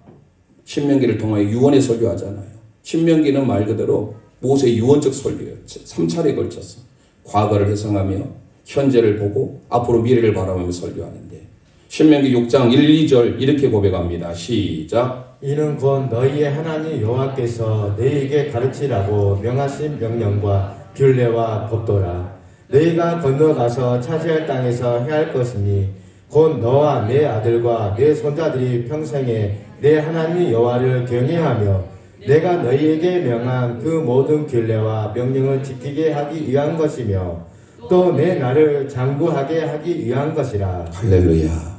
신명기를 통하여 유언의 설교하잖아요. 신명기는 말 그대로 모세의 유언적 설교예요. 3차례에 걸쳐서 과거를 회상하며 현재를 보고 앞으로 미래를 바라보며 설교하는데 신명기 6장 1, 2절 이렇게 고백합니다. 시작. 이는 곧 너희의 하나님 여호와께서 너희에게 가르치라고 명하신 명령과 균례와 법도라. 너희가 건너가서 차지할 땅에서 행할 것이니 곧 너와 내 아들과 내 손자들이 평생에 내 하나님 여호와를 경외하며 내가 너희에게 명한 그 모든 균례와 명령을 지키게 하기 위한 것이며 또 내 나를 장구하게 하기 위한 것이라. 할렐루야.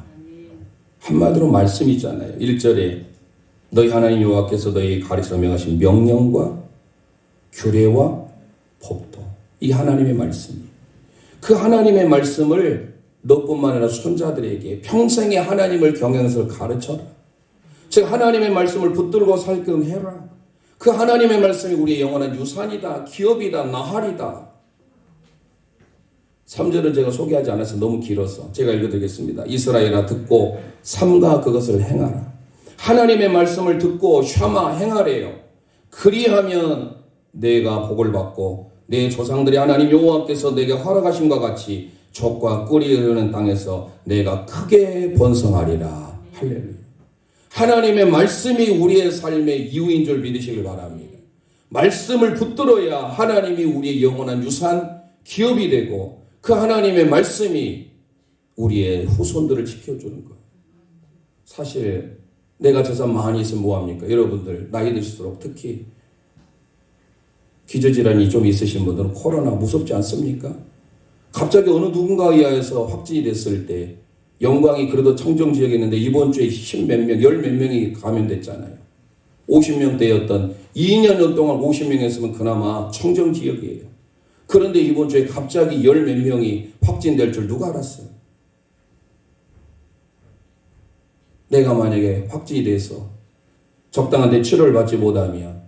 한마디로 말씀이잖아요. 1절에 너희 하나님 여호와께서 너희 가르쳐 명하신 명령과 규례와 법도. 이 하나님의 말씀이. 그 하나님의 말씀을 너뿐만 아니라 손자들에게 평생에 하나님을 경외해서 가르쳐라. 즉 하나님의 말씀을 붙들고 살끔 해라. 그 하나님의 말씀이 우리의 영원한 유산이다. 기업이다. 나활이다. 3절은 제가 소개하지 않아서 너무 길어서 제가 읽어드리겠습니다. 이스라엘아 듣고 삼가 그것을 행하라. 하나님의 말씀을 듣고 샤마 행하래요. 그리하면 내가 복을 받고 내 조상들이 하나님 여호와께서 내게 허락하심과 같이 족과 꿀이 흐르는 땅에서 내가 크게 번성하리라. 할렐루야. 하나님의 말씀이 우리의 삶의 이유인 줄 믿으시길 바랍니다. 말씀을 붙들어야 하나님이 우리의 영원한 유산, 기업이 되고 그 하나님의 말씀이 우리의 후손들을 지켜주는 거예요. 사실 내가 재산 많이 있으면 뭐합니까? 여러분들 나이 드실수록 특히 기저질환이 좀 있으신 분들은 코로나 무섭지 않습니까? 갑자기 어느 누군가에 의해서 확진이 됐을 때 영광이 그래도 청정지역에 있는데 이번 주에 10몇 명, 10몇 명이 감염됐잖아요. 50명대였던 2년 동안 50명이었으면 그나마 청정지역이에요. 그런데 이번 주에 갑자기 10몇 명이 확진될 줄 누가 알았어요? 내가 만약에 확진이 돼서 적당한 데 치료를 받지 못하면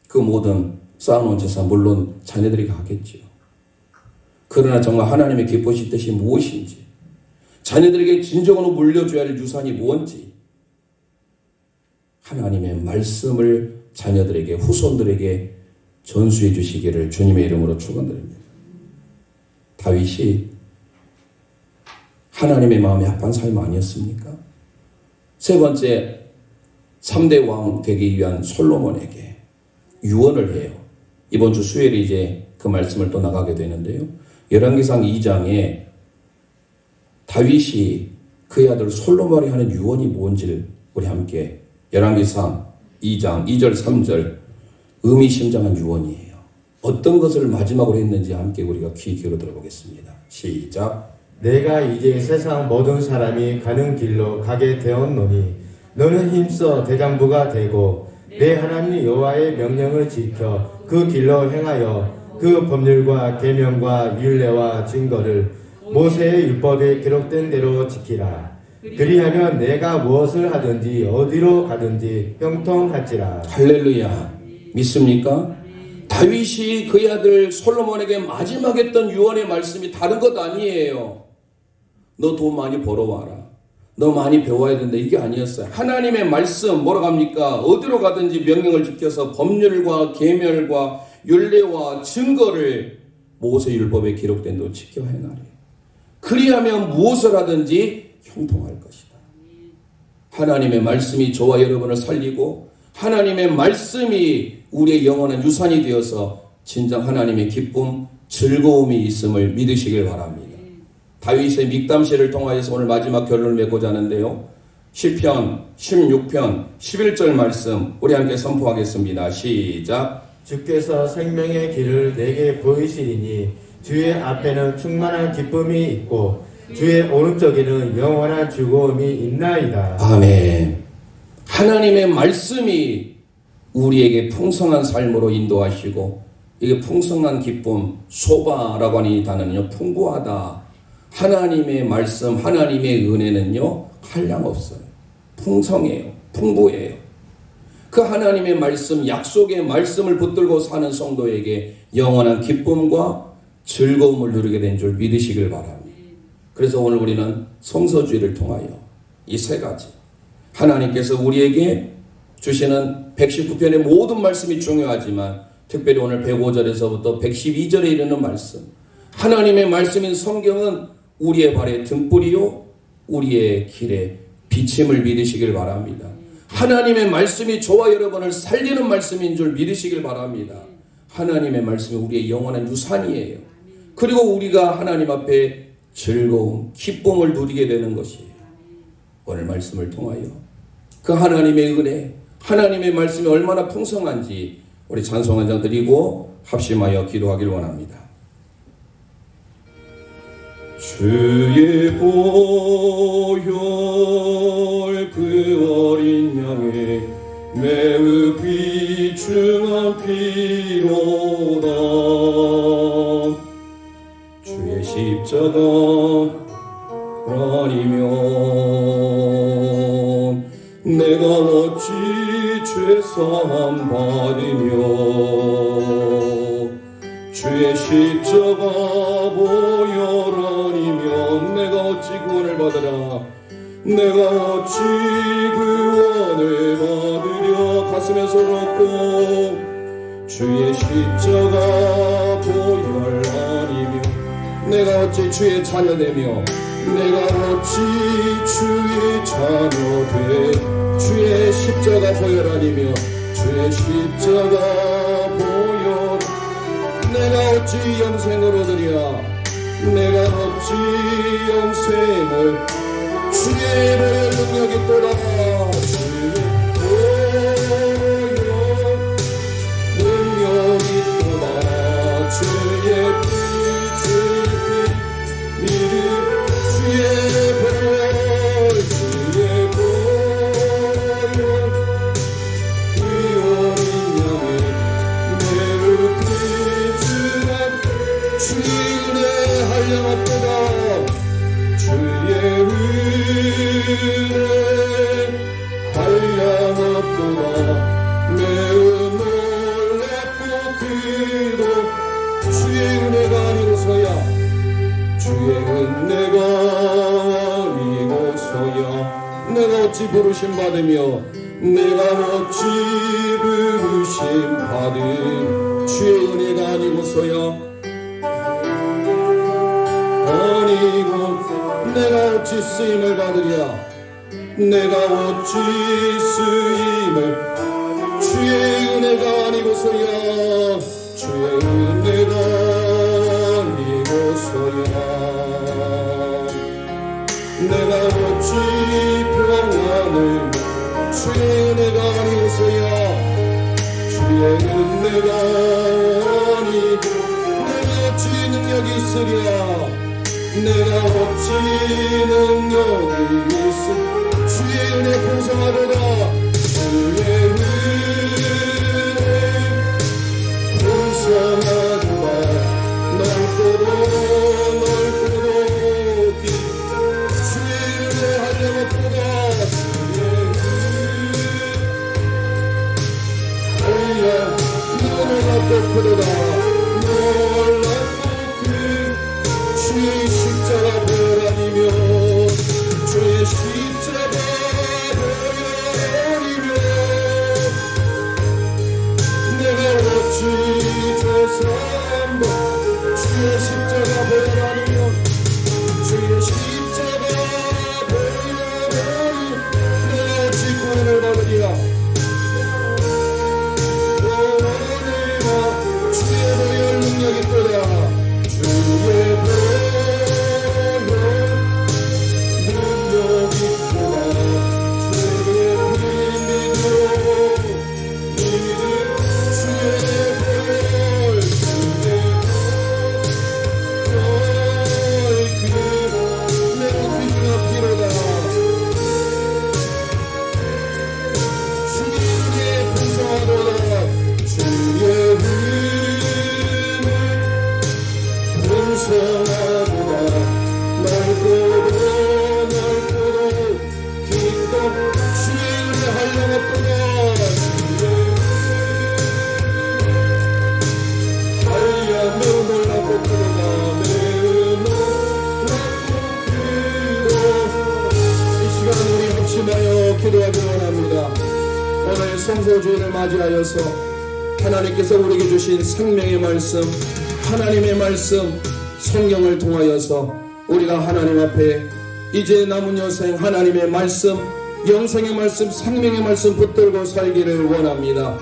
그 모든 쌓아놓은 재산 물론 자녀들이 가겠지요. 그러나 정말 하나님의 기쁘신 뜻이 무엇인지, 자녀들에게 진정으로 물려줘야 할 유산이 뭔지, 하나님의 말씀을 자녀들에게, 후손들에게 전수해 주시기를 주님의 이름으로 축원드립니다. 다윗이 하나님의 마음에 합한 삶 아니었습니까? 세 번째, 3대 왕 되기 위한 솔로몬에게 유언을 해요. 이번 주 수요일에 이제 그 말씀을 또 나가게 되는데요. 열왕기상 2장에 다윗이 그의 아들 솔로몬이 하는 유언이 뭔지를 우리 함께 열왕기상 2장 2절 3절 의미심장한 유언이에요. 어떤 것을 마지막으로 했는지 함께 우리가 귀 기울여 들어보겠습니다. 시작. 내가 이제 세상 모든 사람이 가는 길로 가게 되었노니 너는 힘써 대장부가 되고 내 하나님 여호와의 명령을 지켜 그 길로 행하여 그 법률과 계명과 율례와 증거를 모세의 율법에 기록된 대로 지키라. 그리하면 내가 무엇을 하든지 어디로 가든지 형통할지라. 할렐루야. 믿습니까? 다윗이 그의 아들 솔로몬에게 마지막 했던 유언의 말씀이 다른 것 아니에요. 너 돈 많이 벌어와라. 너 많이 배워야 된다. 이게 아니었어요. 하나님의 말씀 뭐라고 합니까? 어디로 가든지 명령을 지켜서 법률과 계명과 율례와 증거를 모세 율법에 기록된 대로 지켜 행하래. 그리하면 무엇을 하든지 형통할 것이다. 하나님의 말씀이 저와 여러분을 살리고 하나님의 말씀이 우리의 영원한 유산이 되어서 진정 하나님의 기쁨, 즐거움이 있음을 믿으시길 바랍니다. 다윗의 믹담시를 통하여서 오늘 마지막 결론을 맺고자 하는데요. 시편 16편 11절 말씀 우리 함께 선포하겠습니다. 시작. 주께서 생명의 길을 내게 보이시리니 주의 앞에는 충만한 기쁨이 있고 주의 오른쪽에는 영원한 즐거움이 있나이다. 아멘. 하나님의 말씀이 우리에게 풍성한 삶으로 인도하시고 이게 풍성한 기쁨, 소바라고 하는 이 단어는요, 풍부하다. 하나님의 말씀, 하나님의 은혜는요, 한량없어요. 풍성해요. 풍부해요. 그 하나님의 말씀, 약속의 말씀을 붙들고 사는 성도에게 영원한 기쁨과 즐거움을 누리게 된 줄 믿으시길 바랍니다. 그래서 오늘 우리는 성서주의를 통하여 이 세 가지 하나님께서 우리에게 주시는 119편의 모든 말씀이 중요하지만 특별히 오늘 105절에서부터 112절에 이르는 말씀, 하나님의 말씀인 성경은 우리의 발의 등불이요 우리의 길에 비침을 믿으시길 바랍니다. 하나님의 말씀이 저와 여러분을 살리는 말씀인 줄 믿으시길 바랍니다. 하나님의 말씀이 우리의 영원한 유산이에요. 그리고 우리가 하나님 앞에 즐거움, 기쁨을 누리게 되는 것이에요. 오늘 말씀을 통하여 그 하나님의 은혜, 하나님의 말씀이 얼마나 풍성한지 우리 찬송 한 장 드리고 합심하여 기도하길 원합니다. 주의 보혈 그 어린 양의 매우 귀중한 피로다. 주의 십자가 아니면 내가 어찌 죄사함 받으며 주의 십자가 보혈 아니면 내가 어찌 구원을 받으라. 내가 어찌 구원을 받으려. 가슴에 손을 얹고 주의 십자가 보혈 아니면 내가 어찌 주의 자녀 되며 내가 어찌 주의 자녀 돼. 주의 십자가 보혈 아니며 주의 십자가 보혈 내가 어찌 영생을 얻으랴. 내가 어찌 영생을 주의 보혈 능력이 또다. 주의 보혈 은혜가 아니고서야 내가 어찌 부르심 받으며 내가 어찌 부르심 받음 주의 은혜가 아니고서야 아니고 내가 어찌 쓰임을 받으랴 내가 어찌 쓰임을 주의 은혜가 아니고서야 주의 은혜가 아니고서야 내가 어찌 평안을 주의 은혜가 아니고서야 주의 은혜가 아니 내가 어찌 능력이 있으랴 내가 어찌 능력이 있으 주의 은혜 풍성하도다 주의 은혜 풍성하도다 넓고도 깊 주의 은혜 하려고도다 주의 은혜 놀랍고 크도다 놀랍고 크 주의 십자가 보혈아니며 주의 십자가 보혈아니며 내가 어찌 죄삼바 주의 십자가 보혈아니며 주의 십자가 보혈아니 내가 어찌 구원을 받으리라 주의 보혈 능력이 있도다 주의 보혈 능력이 있도다 주의 믿음 주의 보혈 내 피가 피로다 주의 은혜 풍성하도다 주의 풍성하도다 넓고도 깊고 주의 은혜 한량없도다 한량 매우 놀랍고 크도다 매우 놀랍고 크도 이 시간 우리 합심하여 기도하기 원합니다. 오늘 성소주일을 맞이하여서 하나님께서 우리에게 주신 생명의 말씀 하나님의 말씀 성경을 통하여서 우리가 하나님 앞에 이제 남은 여생 하나님의 말씀 영생의 말씀 생명의 말씀 붙들고 살기를 원합니다.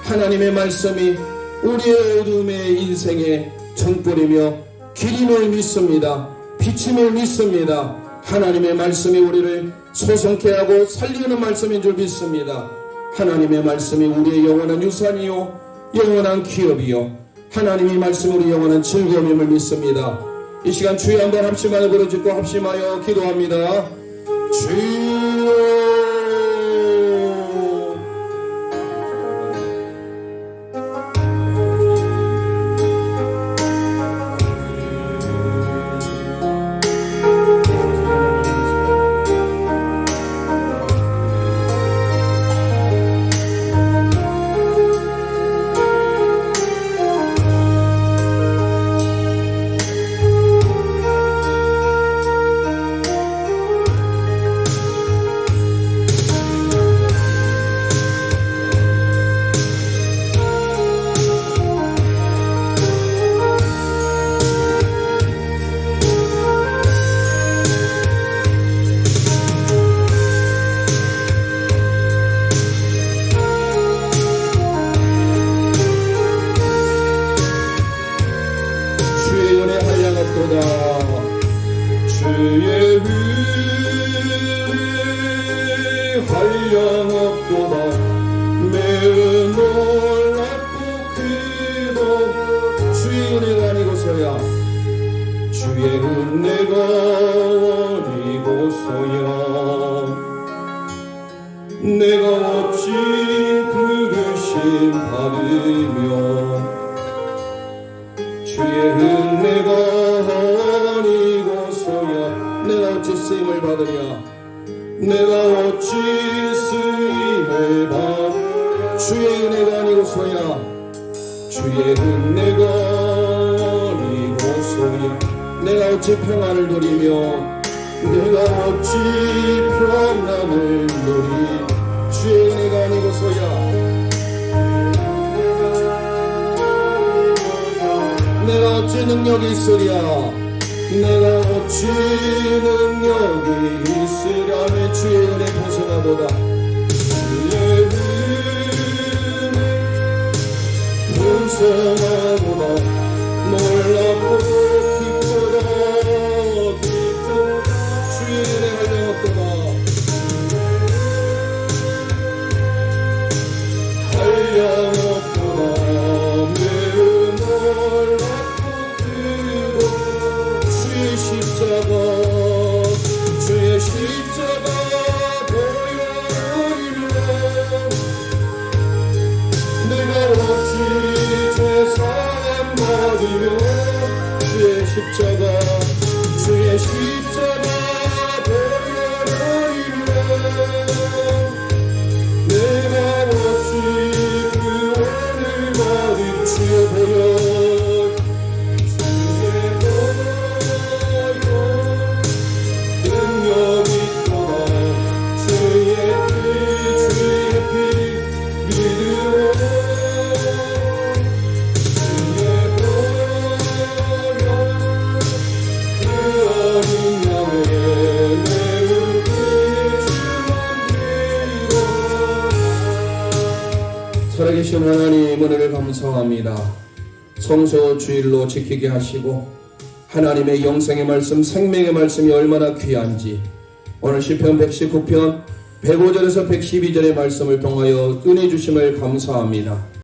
하나님의 말씀이 우리의 어둠의 인생에 등불이며 길임을 믿습니다. 비침을 믿습니다. 하나님의 말씀이 우리를 소성케 하고 살리는 말씀인 줄 믿습니다. 하나님의 말씀이 우리의 영원한 유산이요 영원한 기업이요 하나님의 말씀이 우리 영원한 즐거움임을 믿습니다. 이 시간 주여 한번 합심하여 부르짖고 합심하여 기도합니다. 주여 주의 은혜 한량없도다 매우 놀랍고 크도 주의 은혜가 아니고서야 주의 은혜가 아니고서야 내가 어찌 부르심 받으며 주의 은혜가 아니고서야 내가 어찌 쓰임을 받으랴 내가 어찌 쓰임을 받 주의 은혜가 아니고서야 주의 은혜가 아니고서야 내가 어찌 평안을 누리며 내가 어찌 평안을 누리 주의 은혜가 아니고서야 내가 어찌 능력이 있으랴 내가 어찌 능력이 있으랴 주의 은혜 벗어나도다 주의 은혜 풍성하도다 놀랍고 기쁘다 주의 은혜 한량없도다 한량없도다 매우 놀랍고 크도다 주의 십자가 주의 십자가 보혈로 내가 어찌 죄사함 받으며 주의 십자가 주의 십자가 보혈로 내가 어찌 구원을 받은 주의 보혈 주의 보혈 능력 있도다 주의 피 믿으오 주의 보혈 그 어린 양의 매우 살아계신 하나님 은혜를 감사합니다. 성소 주일로 지키게 하시고 하나님의 영생의 말씀 생명의 말씀이 얼마나 귀한지 오늘 시편 119편 105절에서 112절의 말씀을 통하여 은혜 주심을 감사합니다.